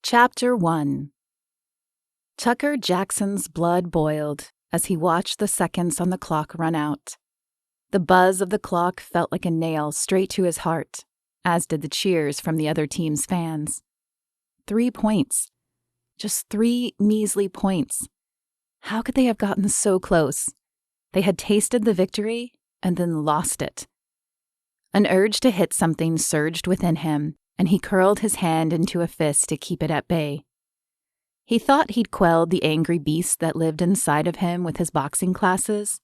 Chapter 1. Tucker Jackson's blood boiled as he watched the seconds on the clock run out. The buzz of the clock felt like a nail straight to his heart, as did the cheers from the other team's fans. 3 points. Just 3 measly points. How could they have gotten so close? They had tasted the victory and then lost it. An urge to hit something surged within him, and he curled his hand into a fist to keep it at bay. He thought he'd quelled the angry beast that lived inside of him with his boxing classes.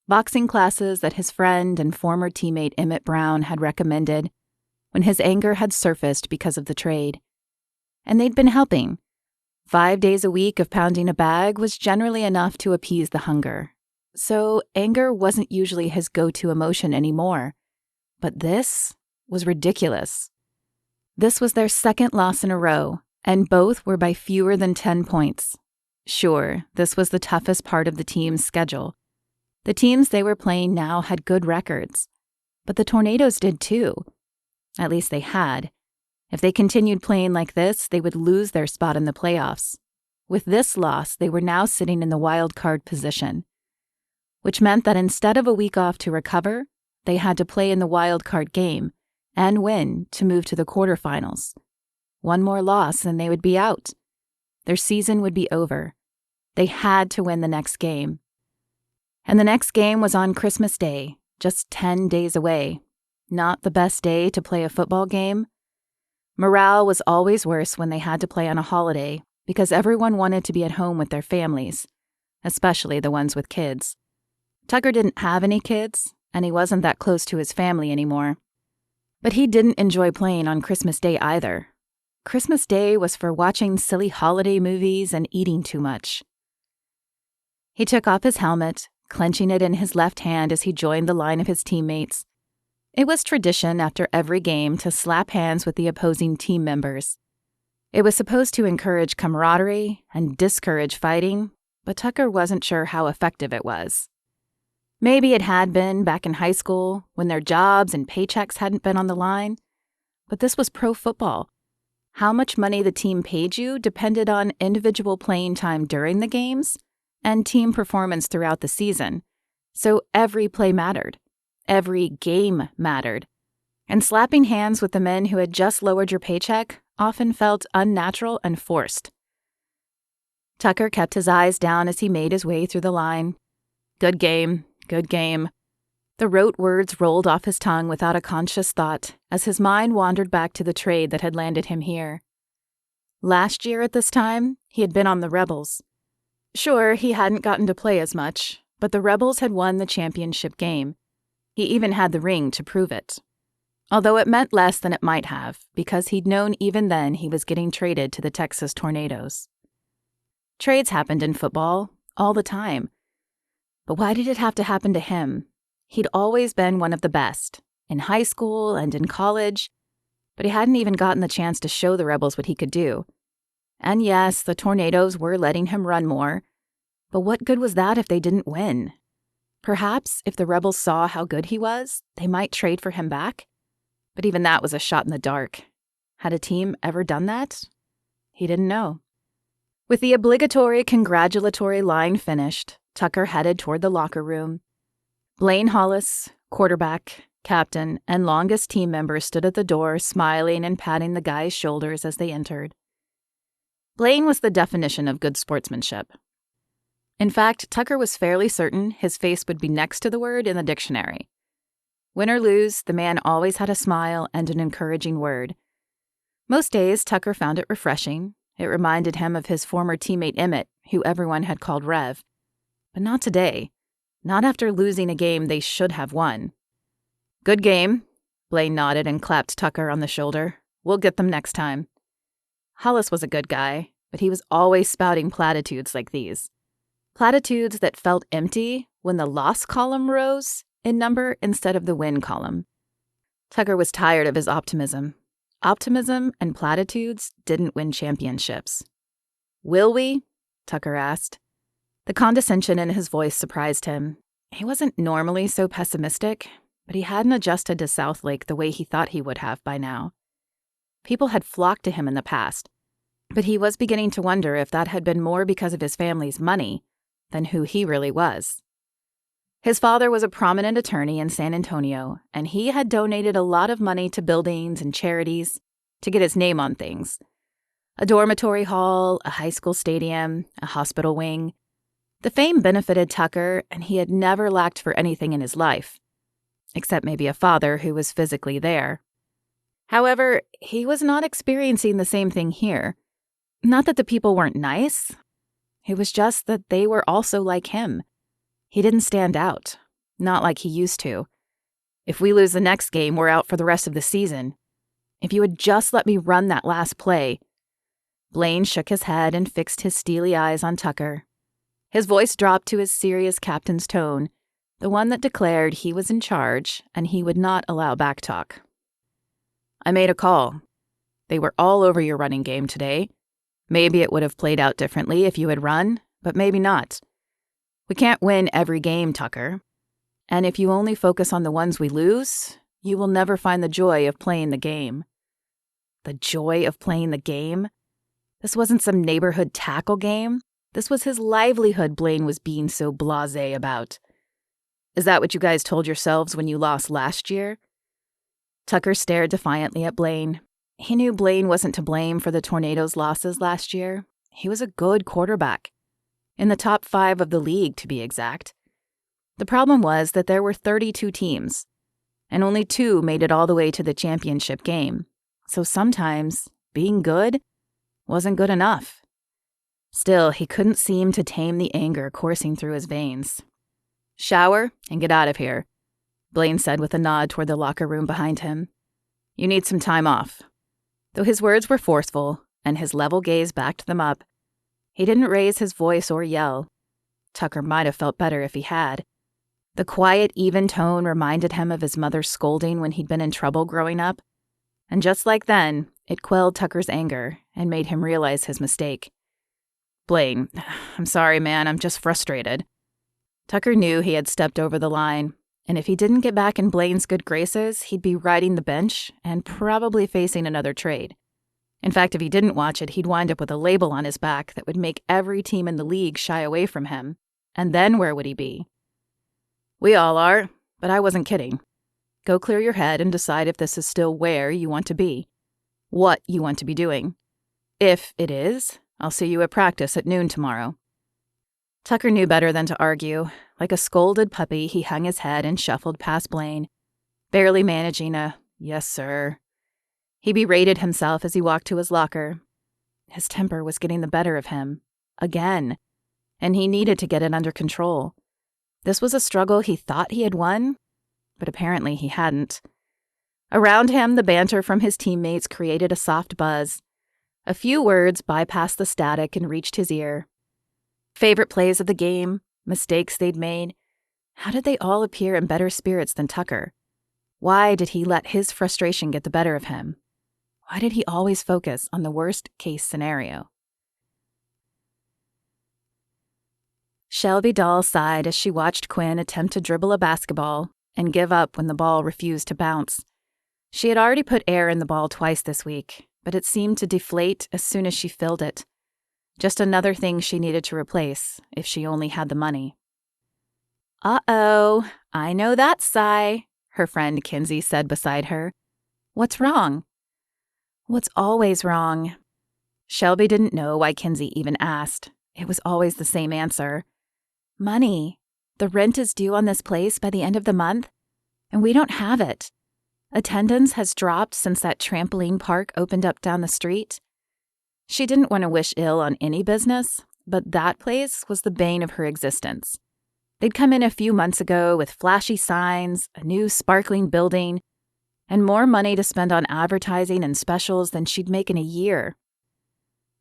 Boxing classes that his friend and former teammate Emmett Brown had recommended when his anger had surfaced because of the trade. And they'd been helping. 5 days a week of pounding a bag was generally enough to appease the hunger. So anger wasn't usually his go-to emotion anymore. But this was ridiculous. This was their second loss in a row, and both were by fewer than 10 points. Sure, this was the toughest part of the team's schedule. The teams they were playing now had good records, but the Tornadoes did too. At least they had. If they continued playing like this, they would lose their spot in the playoffs. With this loss, they were now sitting in the wild card position, which meant that instead of a week off to recover, they had to play in the wild card game and win to move to the quarterfinals. One more loss and they would be out. Their season would be over. They had to win the next game. And the next game was on Christmas Day, just 10 days away. Not the best day to play a football game. Morale was always worse when they had to play on a holiday because everyone wanted to be at home with their families, especially the ones with kids. Tucker didn't have any kids, and he wasn't that close to his family anymore. But he didn't enjoy playing on Christmas Day either. Christmas Day was for watching silly holiday movies and eating too much. He took off his helmet, clenching it in his left hand as he joined the line of his teammates. It was tradition after every game to slap hands with the opposing team members. It was supposed to encourage camaraderie and discourage fighting, but Tucker wasn't sure how effective it was. Maybe it had been back in high school when their jobs and paychecks hadn't been on the line, but this was pro football. How much money the team paid you depended on individual playing time during the games and team performance throughout the season, so every play mattered. Every game mattered. And slapping hands with the men who had just lowered your paycheck often felt unnatural and forced. Tucker kept his eyes down as he made his way through the line. Good game. Good game. The rote words rolled off his tongue without a conscious thought as his mind wandered back to the trade that had landed him here. Last year at this time, he had been on the Rebels. Sure, he hadn't gotten to play as much, but the Rebels had won the championship game. He even had the ring to prove it. Although it meant less than it might have, because he'd known even then he was getting traded to the Texas Tornadoes. Trades happened in football all the time. But why did it have to happen to him? He'd always been one of the best, in high school and in college, but he hadn't even gotten the chance to show the Rebels what he could do. And yes, the Tornadoes were letting him run more, but what good was that if they didn't win? Perhaps if the Rebels saw how good he was, they might trade for him back? But even that was a shot in the dark. Had a team ever done that? He didn't know. With the obligatory congratulatory line finished, Tucker headed toward the locker room. Blaine Hollis, quarterback, captain, and longest team member stood at the door, smiling and patting the guys' shoulders as they entered. Blaine was the definition of good sportsmanship. In fact, Tucker was fairly certain his face would be next to the word in the dictionary. Win or lose, the man always had a smile and an encouraging word. Most days, Tucker found it refreshing. It reminded him of his former teammate Emmett, who everyone had called Rev. But not today. Not after losing a game they should have won. Good game. Blaine nodded and clapped Tucker on the shoulder. We'll get them next time. Hollis was a good guy, but he was always spouting platitudes like these. Platitudes that felt empty when the loss column rose in number instead of the win column. Tucker was tired of his optimism. Optimism and platitudes didn't win championships. Will we? Tucker asked. The condescension in his voice surprised him. He wasn't normally so pessimistic, but he hadn't adjusted to Southlake the way he thought he would have by now. People had flocked to him in the past. But he was beginning to wonder if that had been more because of his family's money than who he really was. His father was a prominent attorney in San Antonio, and he had donated a lot of money to buildings and charities to get his name on things. A dormitory hall, a high school stadium, a hospital wing. The fame benefited Tucker, and he had never lacked for anything in his life, except maybe a father who was physically there. However, he was not experiencing the same thing here. Not that the people weren't nice. It was just that they were also like him. He didn't stand out, not like he used to. If we lose the next game, we're out for the rest of the season. If you had just let me run that last play. Blaine shook his head and fixed his steely eyes on Tucker. His voice dropped to his serious captain's tone, the one that declared he was in charge and he would not allow backtalk. I made a call. They were all over your running game today. Maybe it would have played out differently if you had run, but maybe not. We can't win every game, Tucker. And if you only focus on the ones we lose, you will never find the joy of playing the game. The joy of playing the game? This wasn't some neighborhood tackle game. This was his livelihood Blaine was being so blasé about. Is that what you guys told yourselves when you lost last year? Tucker stared defiantly at Blaine. He knew Blaine wasn't to blame for the Tornadoes' losses last year. He was a good quarterback. In the top 5 of the league, to be exact. The problem was that there were 32 teams, and only 2 made it all the way to the championship game. So sometimes, being good wasn't good enough. Still, he couldn't seem to tame the anger coursing through his veins. Shower and get out of here, Blaine said with a nod toward the locker room behind him. You need some time off. Though his words were forceful, and his level gaze backed them up, he didn't raise his voice or yell. Tucker might have felt better if he had. The quiet, even tone reminded him of his mother's scolding when he'd been in trouble growing up. And just like then, it quelled Tucker's anger and made him realize his mistake. Blaine, I'm sorry, man, I'm just frustrated. Tucker knew he had stepped over the line, and if he didn't get back in Blaine's good graces, he'd be riding the bench and probably facing another trade. In fact, if he didn't watch it, he'd wind up with a label on his back that would make every team in the league shy away from him. And then where would he be? We all are, but I wasn't kidding. Go clear your head and decide if this is still where you want to be. What you want to be doing. If it is, I'll see you at practice at noon tomorrow. Tucker knew better than to argue. Like a scolded puppy, he hung his head and shuffled past Blaine, barely managing a, yes, sir. He berated himself as he walked to his locker. His temper was getting the better of him. Again. And he needed to get it under control. This was a struggle he thought he had won, but apparently he hadn't. Around him, the banter from his teammates created a soft buzz. A few words bypassed the static and reached his ear. Favorite plays of the game, mistakes they'd made. How did they all appear in better spirits than Tucker? Why did he let his frustration get the better of him? Why did he always focus on the worst-case scenario? Shelby Doll sighed as she watched Quinn attempt to dribble a basketball and give up when the ball refused to bounce. She had already put air in the ball twice this week, but it seemed to deflate as soon as she filled it. Just another thing she needed to replace, if she only had the money. Uh-oh, I know that sigh, her friend Kinsey said beside her. What's wrong? What's always wrong? Shelby didn't know why Kinsey even asked. It was always the same answer. Money. The rent is due on this place by the end of the month, and we don't have it. Attendance has dropped since that trampoline park opened up down the street. She didn't want to wish ill on any business, but that place was the bane of her existence. They'd come in a few months ago with flashy signs, a new sparkling building, and more money to spend on advertising and specials than she'd make in a year.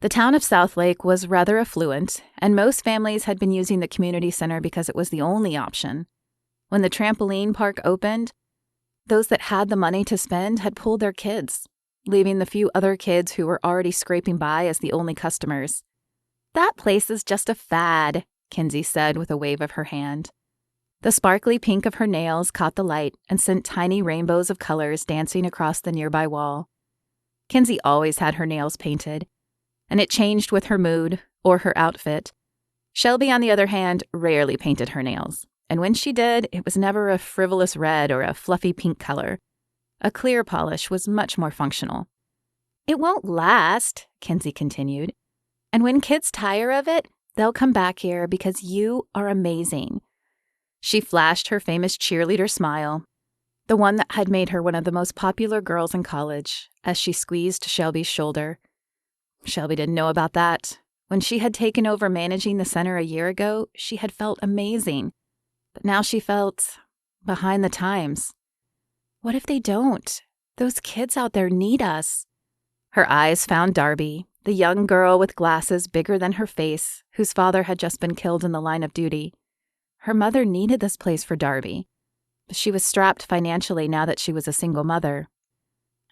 The town of Southlake was rather affluent, and most families had been using the community center because it was the only option. When the trampoline park opened, those that had the money to spend had pulled their kids, leaving the few other kids who were already scraping by as the only customers. That place is just a fad, Kinsey said with a wave of her hand. The sparkly pink of her nails caught the light and sent tiny rainbows of colors dancing across the nearby wall. Kinsey always had her nails painted, and it changed with her mood or her outfit. Shelby, on the other hand, rarely painted her nails, and when she did, it was never a frivolous red or a fluffy pink color. A clear polish was much more functional. "It won't last," Kinsey continued, "and when kids tire of it, they'll come back here because you are amazing." She flashed her famous cheerleader smile, the one that had made her one of the most popular girls in college, as she squeezed Shelby's shoulder. Shelby didn't know about that. When she had taken over managing the center a year ago, she had felt amazing. But now she felt behind the times. What if they don't? Those kids out there need us. Her eyes found Darby, the young girl with glasses bigger than her face, whose father had just been killed in the line of duty. Her mother needed this place for Darby, but she was strapped financially now that she was a single mother.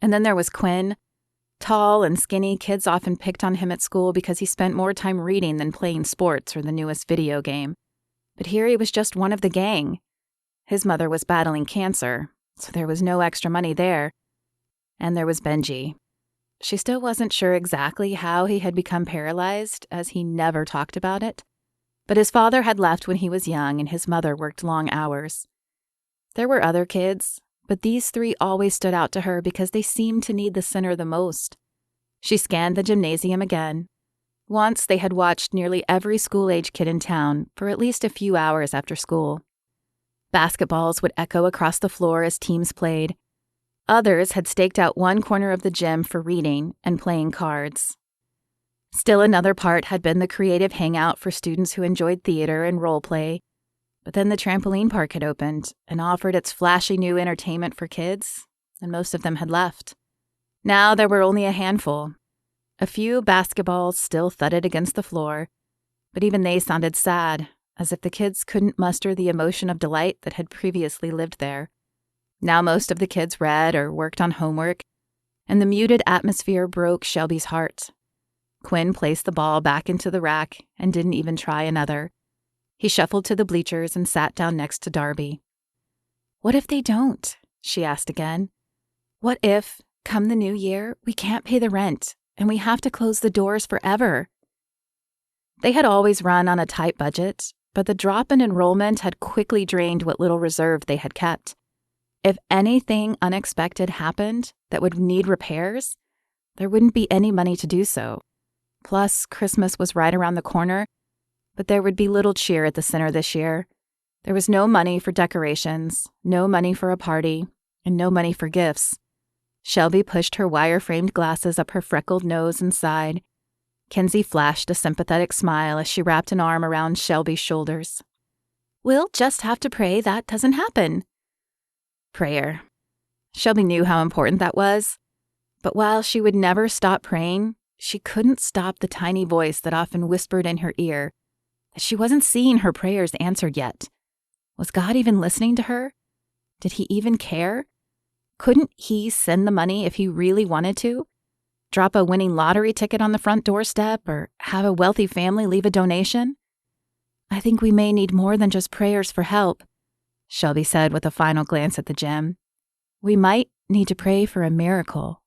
And then there was Quinn. Tall and skinny, kids often picked on him at school because he spent more time reading than playing sports or the newest video game. But here he was just one of the gang. His mother was battling cancer, so there was no extra money there. And there was Benji. She still wasn't sure exactly how he had become paralyzed, as he never talked about it. But his father had left when he was young, and his mother worked long hours. There were other kids, but these three always stood out to her because they seemed to need the center the most. She scanned the gymnasium again. Once they had watched nearly every school-age kid in town for at least a few hours after school. Basketballs would echo across the floor as teams played. Others had staked out one corner of the gym for reading and playing cards. Still another part had been the creative hangout for students who enjoyed theater and role play. But then the trampoline park had opened and offered its flashy new entertainment for kids, and most of them had left. Now there were only a handful. A few basketballs still thudded against the floor, but even they sounded sad, as if the kids couldn't muster the emotion of delight that had previously lived there. Now most of the kids read or worked on homework, and the muted atmosphere broke Shelby's heart. Quinn placed the ball back into the rack and didn't even try another. He shuffled to the bleachers and sat down next to Darby. "What if they don't?" she asked again. "What if, come the new year, we can't pay the rent and we have to close the doors forever?" They had always run on a tight budget, but the drop in enrollment had quickly drained what little reserve they had kept. If anything unexpected happened that would need repairs, there wouldn't be any money to do so. Plus, Christmas was right around the corner, but there would be little cheer at the center this year. There was no money for decorations, no money for a party, and no money for gifts. Shelby pushed her wire-framed glasses up her freckled nose and sighed. Kinsey flashed a sympathetic smile as she wrapped an arm around Shelby's shoulders. "We'll just have to pray that doesn't happen." Prayer. Shelby knew how important that was. But while she would never stop praying, she couldn't stop the tiny voice that often whispered in her ear that she wasn't seeing her prayers answered yet. Was God even listening to her? Did he even care? Couldn't he send the money if he really wanted to? Drop a winning lottery ticket on the front doorstep or have a wealthy family leave a donation? "I think we may need more than just prayers for help," Shelby said with a final glance at the gym. "We might need to pray for a miracle."